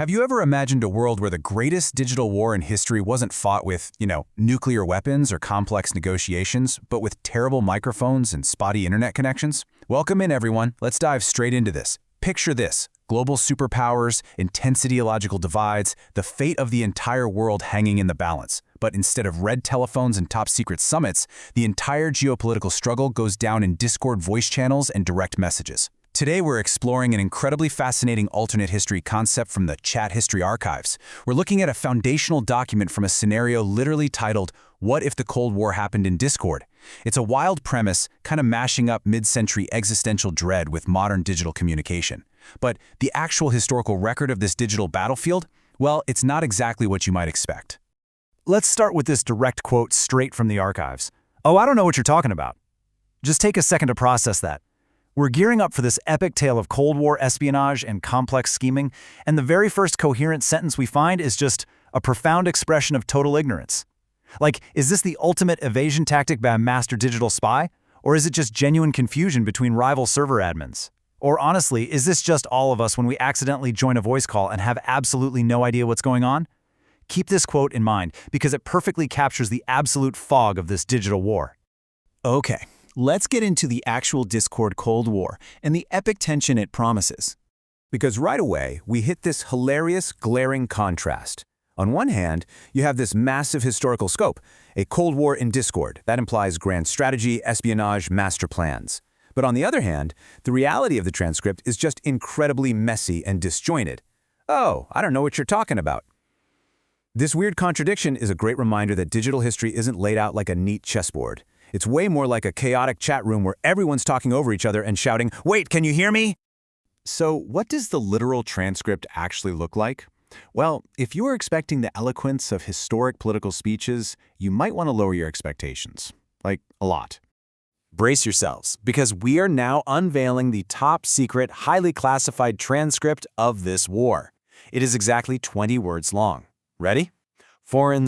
Have you ever imagined a world where the greatest digital war in history wasn't fought with, nuclear weapons or complex negotiations, but with terrible microphones and spotty internet connections? Welcome in, everyone. Let's dive straight into this. Picture this: global superpowers, intense ideological divides, the fate of the entire world hanging in the balance. But instead of red telephones and top-secret summits, the entire geopolitical struggle goes down in Discord voice channels and direct messages. Today, we're exploring an incredibly fascinating alternate history concept from the chat history archives. We're looking at a foundational document from a scenario literally titled, "What if the Cold War happened in Discord?" It's a wild premise, kind of mashing up mid-century existential dread with modern digital communication. But the actual historical record of this digital battlefield? Well, it's not exactly what you might expect. Let's start with this direct quote straight from the archives. "Oh, I don't know what you're talking about." Just take a second to process that. We're gearing up for this epic tale of Cold War espionage and complex scheming, and the very first coherent sentence we find is just a profound expression of total ignorance. Like, is this the ultimate evasion tactic by a master digital spy? Or is it just genuine confusion between rival server admins? Or honestly, is this just all of us when we accidentally join a voice call and have absolutely no idea what's going on? Keep this quote in mind, because it perfectly captures the absolute fog of this digital war. Okay, let's get into the actual Discord Cold War and the epic tension it promises. Because right away, we hit this hilarious, glaring contrast. On one hand, you have this massive historical scope, a Cold War in Discord. That implies grand strategy, espionage, master plans. But on the other hand, the reality of the transcript is just incredibly messy and disjointed. "Oh, I don't know what you're talking about." This weird contradiction is a great reminder that digital history isn't laid out like a neat chessboard. It's way more like a chaotic chat room where everyone's talking over each other and shouting, "Wait, can you hear me?" So what does the literal transcript actually look like? Well, if you are expecting the eloquence of historic political speeches, you might want to lower your expectations. Like, a lot. Brace yourselves, because we are now unveiling the top-secret, highly classified transcript of this war. It is exactly 20 words long. Ready? Foreign,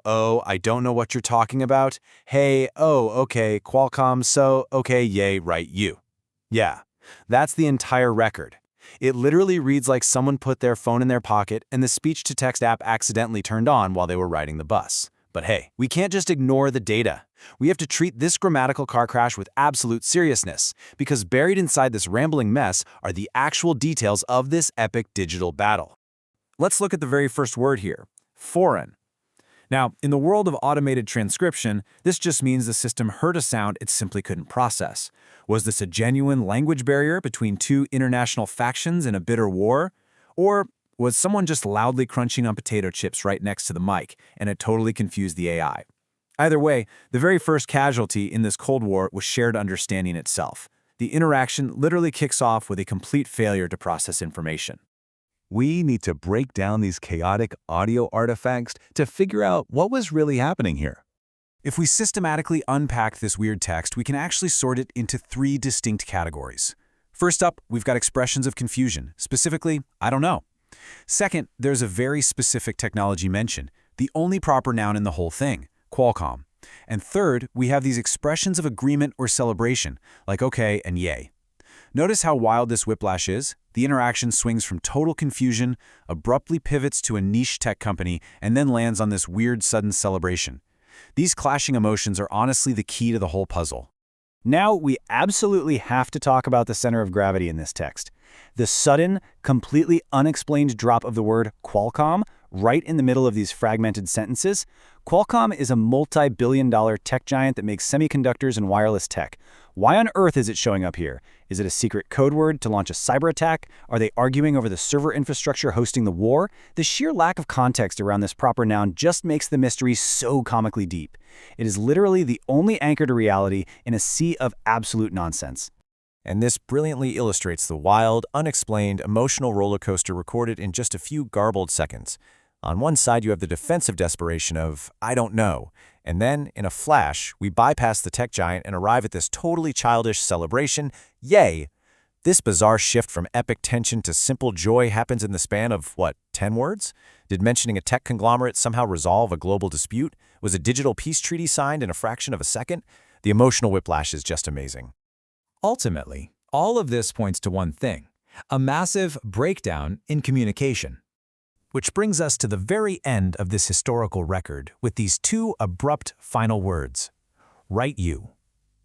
I don't know what you're talking about. Hey, okay, Qualcomm, okay, yay, right, you. Yeah, that's the entire record. It literally reads like someone put their phone in their pocket and the speech-to-text app accidentally turned on while they were riding the bus. But hey, we can't just ignore the data. We have to treat this grammatical car crash with absolute seriousness, because buried inside this rambling mess are the actual details of this epic digital battle. Let's look at the very first word here, foreign. Now, in the world of automated transcription, this just means the system heard a sound it simply couldn't process. Was this a genuine language barrier between two international factions in a bitter war? Or was someone just loudly crunching on potato chips right next to the mic, and it totally confused the AI? Either way, the very first casualty in this Cold War was shared understanding itself. The interaction literally kicks off with a complete failure to process information. We need to break down these chaotic audio artifacts to figure out what was really happening here. If we systematically unpack this weird text, we can actually sort it into 3 distinct categories. First up, we've got expressions of confusion, specifically, "I don't know." Second, there's a very specific technology mention, the only proper noun in the whole thing, Qualcomm. And third, we have these expressions of agreement or celebration, like okay and yay. Notice how wild this whiplash is? The interaction swings from total confusion, abruptly pivots to a niche tech company, and then lands on this weird sudden celebration. These clashing emotions are honestly the key to the whole puzzle. Now we absolutely have to talk about the center of gravity in this text. The sudden, completely unexplained drop of the word Qualcomm right in the middle of these fragmented sentences. Qualcomm is a multi-billion-dollar tech giant that makes semiconductors and wireless tech. Why on earth is it showing up here? Is it a secret code word to launch a cyber attack? Are they arguing over the server infrastructure hosting the war? The sheer lack of context around this proper noun just makes the mystery so comically deep. It is literally the only anchor to reality in a sea of absolute nonsense. And this brilliantly illustrates the wild, unexplained, emotional roller coaster recorded in just a few garbled seconds. On one side, you have the defensive desperation of, "I don't know." And then, in a flash, we bypass the tech giant and arrive at this totally childish celebration, "Yay!" This bizarre shift from epic tension to simple joy happens in the span of, 10 words? Did mentioning a tech conglomerate somehow resolve a global dispute? Was a digital peace treaty signed in a fraction of a second? The emotional whiplash is just amazing. Ultimately, all of this points to one thing: a massive breakdown in communication. Which brings us to the very end of this historical record with these two abrupt final words. Right you.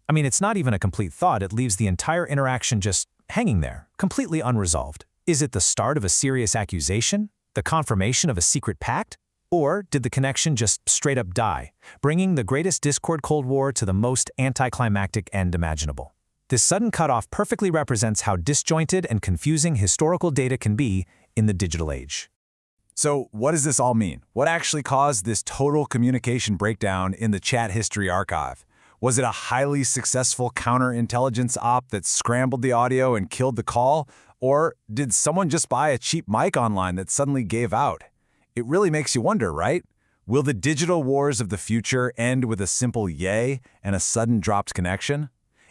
I mean, it's not even a complete thought, it leaves the entire interaction just hanging there, completely unresolved. Is it the start of a serious accusation? The confirmation of a secret pact? Or did the connection just straight up die, bringing the greatest Discord Cold War to the most anticlimactic end imaginable? This sudden cutoff perfectly represents how disjointed and confusing historical data can be in the digital age. So what does this all mean? What actually caused this total communication breakdown in the chat history archive? Was it a highly successful counterintelligence op that scrambled the audio and killed the call? Or did someone just buy a cheap mic online that suddenly gave out? It really makes you wonder, right? Will the digital wars of the future end with a simple yay and a sudden dropped connection?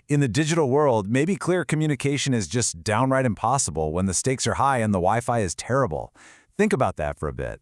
In the digital world, maybe clear communication is just downright impossible when the stakes are high and the Wi-Fi is terrible. Think about that for a bit.